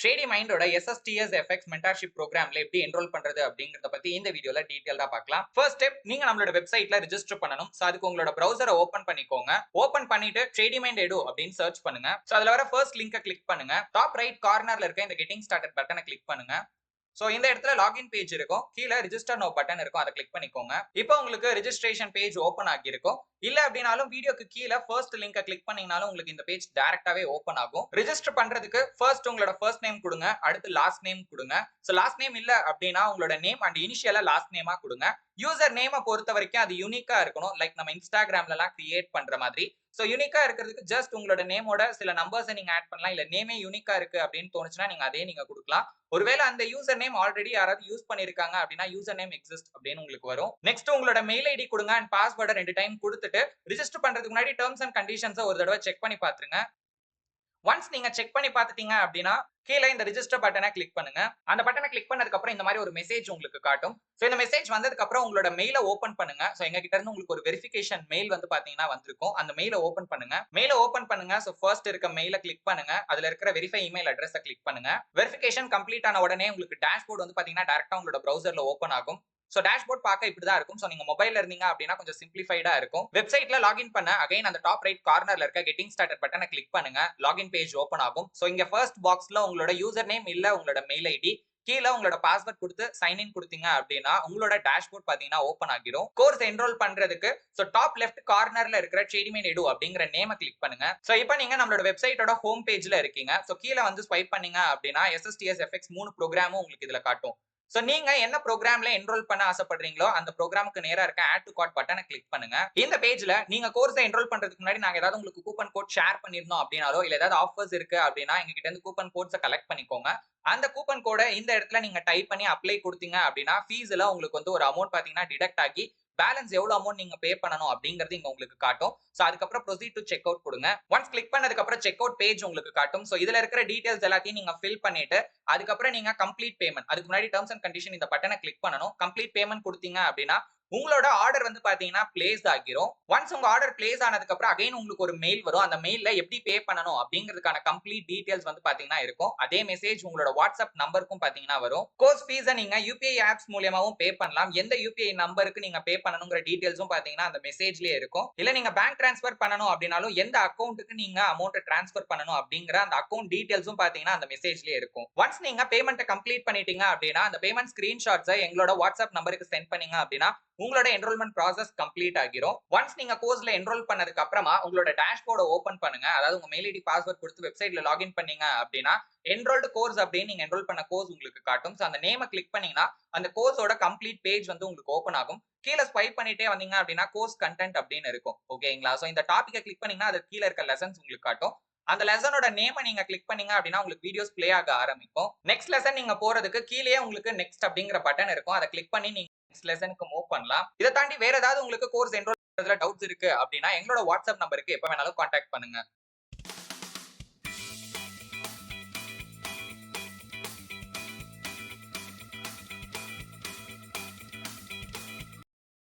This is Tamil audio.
ட்ரேடி மைண்டோட SSTS FX மென்டார்ஷிப் ப்ரோக்ராம்ல எப்படி என்ரோல் பண்றது அப்படிங்கறத பத்தி இந்த வீடியோல டீடைலா பார்க்கலாம். ஃபர்ஸ்ட் ஸ்டெப், நீங்க நம்மளோட வெப்சைட்ல ரெஜிஸ்டர் பண்ணணும். சோ அதுக்கு உங்களோட பிரவுசரை ஓபன் பண்ணிக்கோங்க. ஓபன் பண்ணிட்டு ட்ரேடி மைண்ட் எடு அப்படின்னு சர்ச் பண்ணுங்க. சோ அதுல வர ஃபர்ஸ்ட் லிங்கை கிளிக் பண்ணுங்க. டாப் ரைட் கார்னர்ல இருக்க இந்த கெட்டிங் ஸ்டார்டட் பட்டனை கிளிக் பண்ணுங்க. சோ இந்த இடத்துல லாகின் பேஜ் இருக்கும். கீழ ரிஜிஸ்டர் நவ் பட்டன் இருக்கும். அதை கிளிக் பண்ணிக்கோங்க. இப்போ உங்களுக்கு ரெஜிஸ்ட்ரேஷன் பேஜ் ஓபன் ஆகி இருக்கும். இல்ல அப்படினாலும் வீடியோக்கு கீழ ஃபர்ஸ்ட் லிங்கை கிளிக் பண்ணீங்கனாலும் உங்களுக்கு இந்த பேஜ் டைரக்டாவே ஓபன் ஆகும். ரெஜிஸ்டர் பண்றதுக்கு ஃபர்ஸ்ட் உங்களோட ஃபர்ஸ்ட் நேம் கொடுங்க. அடுத்து லாஸ்ட் நேம் கொடுங்க. சோ லாஸ்ட் நேம் இல்ல அப்படினா உங்களோட நேம் அண்ட் இனிஷியலா லாஸ்ட் நேமா கொடுங்க. யூசர் நேமை பொறுத்த வரைக்கும் அது யூனிக்கா இருக்கணும். லைக் நம்ம இன்ஸ்டாகிராம்ல எல்லாம் கிரியேட் பண்ற மாதிரி. சோ யூனிக்கா இருக்கிறதுக்கு ஜஸ்ட் உங்களோட நேமோட சில நம்பர்ஸ் நீங்க ஆட் பண்ணலாம். இல்ல நேமே யூனிக்கா இருக்கு அப்படின்னு தோணுச்சுன்னா நீங்க அதே நீங்க கொடுக்கலாம். ஒருவேளை அந்த யூசர் நேம் ஆல்ரெடி யாராவது யூஸ் பண்ணிருக்காங்க அப்படின்னா யூசர் நேம் எக்ஸிஸ்ட் அப்படின்னு உங்களுக்கு வரும். நெக்ஸ்ட் உங்களோட மெயில் ஐடி கொடுங்க அண்ட் பாஸ்வேர்டை 2 டைம் கொடுத்துட்டு ரிஜிஸ்டர் பண்றதுக்கு முன்னாடி டெர்ம்ஸ் அண்ட் கண்டிஷன்ஸ் ஒரு தடவை செக் பண்ணி பாத்துருங்க. ஒன்ஸ் நீங்க செக் பண்ணி பாத்துட்டீங்க அப்படின்னா கீழ இந்த ரிஜிஸ்டர் பட்டனை கிளிக் பண்ணுங்க. அந்த பட்டனை கிளிக் பண்ணதுக்கு அப்புறம் இந்த மாதிரி ஒரு மெசேஜ் உங்களுக்கு காட்டும். சோ இந்த மெசேஜ் வந்ததுக்கு அப்புறம் உங்களோட மெயிலை ஓபன் பண்ணுங்க. சோ எங்க கிட்ட இருந்து உங்களுக்கு ஒரு வெரிஃபிகேஷன் மெயில் வந்து பாத்தீங்கன்னா வந்திருக்கும். அந்த மெயிலை ஓபன் பண்ணுங்க. மெயிலை ஓபன் பண்ணுங்க. சோ ஃபர்ஸ்ட் இருக்க மெயிலை கிளிக் பண்ணுங்க. அதுல இருக்கிற வெரிஃபை இமெயில் அட்ரஸை கிளிக் பண்ணுங்க. வெரிஃபிகேஷன் கம்ப்ளீட் ஆன உடனே உங்களுக்கு டேஷ்போர்ட் வந்து பாத்தீங்கன்னா டைரக்டா உங்களோட பிரவுசர்ல ஓபன் ஆகும். சோ டேஷ்போர்ட் பார்க்க இப்படிதான் இருக்கும். சோ நீங்க மொபைல்ல இருந்தீங்க அப்படின்னா கொஞ்சம் சிம்பிளிஃபைடா இருக்கும். வெப்சைட்ல லாகின் பண்ண அகைன் அந்த டாப் ரைட் கார்னர்ல இருக்க கெட்டிங் ஸ்டார்டட் பட்டனை கிளிக் பண்ணுங்க. லாகின் பேஜ் ஓபன் ஆகும். சோ இங்க ஃபர்ஸ்ட் பாக்ஸ்ல உங்களோட யூசர் நேம் இல்ல உங்களோட மெயில் ஐடி, கீழ உங்களோட பாஸ்வேர்ட் கொடுத்து சைன் இன் கொடுத்தீங்க அப்படின்னா உங்களோட டேஷ்போர்ட் பாத்தீங்கன்னா ஓபன் ஆகிடும். கோர்ஸ் என்ரோல் பண்றதுக்கு சோ டாப் லெஃப்ட் கார்னர்ல இருக்கிற ட்ரேடி மைண்ட் எடு அப்படிங்கிற நேமை கிளிக் பண்ணுங்க. சோ இப்போ நீங்க நம்மளோட வெப்சைட்டோட ஹோம் பேஜ்ல இருக்கீங்க. சோ கீழ வந்து ஸ்வைப் பண்ணீங்க அப்படின்னா SSTS FX 3 ப்ரோக்ராமும் உங்களுக்கு இதுல காட்டும். சோ நீங்க என்ன ப்ரோக்ராம்ல என்ரோல் பண்ண ஆசைப்படுறீங்களோ அந்த ப்ரோக்ராமுக்கு நேரா இருக்க ஆட் டு கார்ட் பட்டனை கிளிக் பண்ணுங்க. இந்த பேஜ்ல நீங்க கோர்ஸை என்ரோல் பண்றதுக்கு முன்னாடி நாங்க ஏதாவது உங்களுக்கு கூப்பன் கோட் ஷேர் பண்ணிருந்தோம் அப்படினாலோ இல்ல ஏதாவது ஆஃபர்ஸ் இருக்கு அப்படின்னா எங்க கிட்ட இருந்து கூப்பன் கோட்ஸை கலெக்ட் பண்ணிக்கோங்க. அந்த கூப்பன் கோட இந்த இடத்துல நீங்க டைப் பண்ணி அப்ளை கொடுத்தீங்க அப்படின்னா ஃபீஸ்ல உங்களுக்கு வந்து ஒரு அமௌண்ட் பாத்தீங்கன்னா டிடக்ட் ஆகி பேலன்ஸ் எவ்வளவு அமௌண்ட் நீங்க பே பண்ணணும் அப்படிங்கிறது இங்க உங்களுக்கு காட்டும். சோ அதுக்கப்புறம் ப்ரொசீட் டு செக் அவுட் கொடுங்க. ஒன்ஸ் கிளிக் பண்ணதுக்கு அப்புறம் செக் அவுட் பேஜ் உங்களுக்கு காட்டும். சோ இதுல இருக்கிற டீடைல்ஸ் எல்லாத்தையும் நீங்க ஃபில் பண்ணிட்டு அதுக்கப்புறம் நீங்க கம்ப்ளீட் பேமெண்ட், அதுக்கு முன்னாடி டெர்ம்ஸ் அண்ட் கண்டிஷன் இந்த பட்டனை கிளிக் பண்ணணும். கம்ப்ளீட் பேமெண்ட் கொடுத்தீங்க அப்படின்னா உங்களோட ஆர்டர் வந்து பாத்தீங்கன்னா பிளேஸ் ஆகிரும். ஒன்ஸ் உங்க ஆர்டர் பிளேஸ் ஆனதுக்கு அப்புறம் அகைன் உங்களுக்கு ஒரு மெயில் வரும். அந்த மெயில்ல எப்படி பே பண்ணணும் அப்படிங்கிறதுக்கான கம்ப்ளீட் டீடைல்ஸ் வந்து பாத்தீங்கன்னா இருக்கும். அதே மெசேஜ் உங்களோட வாட்ஸ்அப் நம்பருக்கும் பாத்தீங்கன்னா வரும். கோர்ஸ் ஃபீஸை நீங்க UPI ஆப்ஸ் மூலமாவும் பே பண்ணலாம். எந்த UPI நம்பருக்கு நீங்க பே பண்ணணுங்கிற டீடைல்ஸும் பாத்தீங்கன்னா அந்த மெசேஜ்லயே இருக்கும். இல்ல நீங்க பேங்க் டிரான்ஸ்ஃபர் பண்ணணும் அப்படினாலும் எந்த அக்கவுண்ட்டுக்கு நீங்க அமௌண்ட் டிரான்ஸ்ஃபர் பண்ணணும் அப்படிங்கிற அந்த அக்கவுண்ட் டீடைல்ஸும் பாத்தீங்கன்னா அந்த மெசேஜ்லயே இருக்கும். ஒன்ஸ் நீங்க பேமெண்ட்டை கம்ப்ளீட் பண்ணிட்டீங்க அப்படின்னா அந்த பேமெண்ட் ஸ்கிரீன்ஷாட்ஸை எங்களோட வாட்ஸ்அப் நம்பருக்கு சென்ட் பண்ணீங்க அப்படின்னா உங்களோட என்ரோல்மெண்ட் ப்ராசஸ் கம்ப்ளீட் ஆகிரும். ஒன்ஸ் நீங்க கோர்ஸ்ல என்ரோல் பண்ணதுக்கு அப்புறமா உங்களோட டேஷ்போர்டை ஓபன் பண்ணுங்க. அதாவது உங்க மெயில் ஐடி பாஸ்வேர்ட் கொடுத்து வெப்சைட்ல லாகின் பண்ணீங்க அப்படின்னா என்ரோல்டு கோர்ஸ் அப்படின்னு நீங்க என்ரோல் பண்ண கோர்ஸ் உங்களுக்கு காட்டும். சோ அந்த நேமை கிளிக் பண்ணீங்கன்னா அந்த கோர்ஸோட கம்ப்ளீட் பேஜ் வந்து உங்களுக்கு ஓபன் ஆகும். கீழ ஸ்வைப் பண்ணிட்டே வந்தீங்க அப்படின்னா கோர்ஸ் கண்டென்ட் அப்படின்னு இருக்கும். ஓகேங்களா? சோ இந்த டாபிக்கை கிளிக் பண்ணீங்கன்னா அது கீழ இருக்க லெசன்ஸ் உங்களுக்கு காட்டும். அந்த லெசனோட நேமை நீங்க கிளிக் பண்ணீங்க அப்படின்னா உங்களுக்கு வீடியோஸ் ப்ளே ஆக ஆரம்பிக்கும். நெக்ஸ்ட் லெசன் நீங்க போறதுக்கு கீழே உங்களுக்கு நெக்ஸ்ட் அப்படிங்கிற பட்டன் இருக்கும். அதை கிளிக் பண்ணி நீங்க நெக்ஸ்ட் லெசனுக்கு மூவ் பண்ணலாம். இதை தாண்டி வேற ஏதாவது உங்களுக்கு கோர்ஸ் என்ரோல் பண்றதுல டவுட்ஸ் இருக்கு அப்படின்னா எங்களோட வாட்ஸ்அப் நம்பருக்கு எப்ப வேணாலும் கான்டாக்ட் பண்ணுங்க.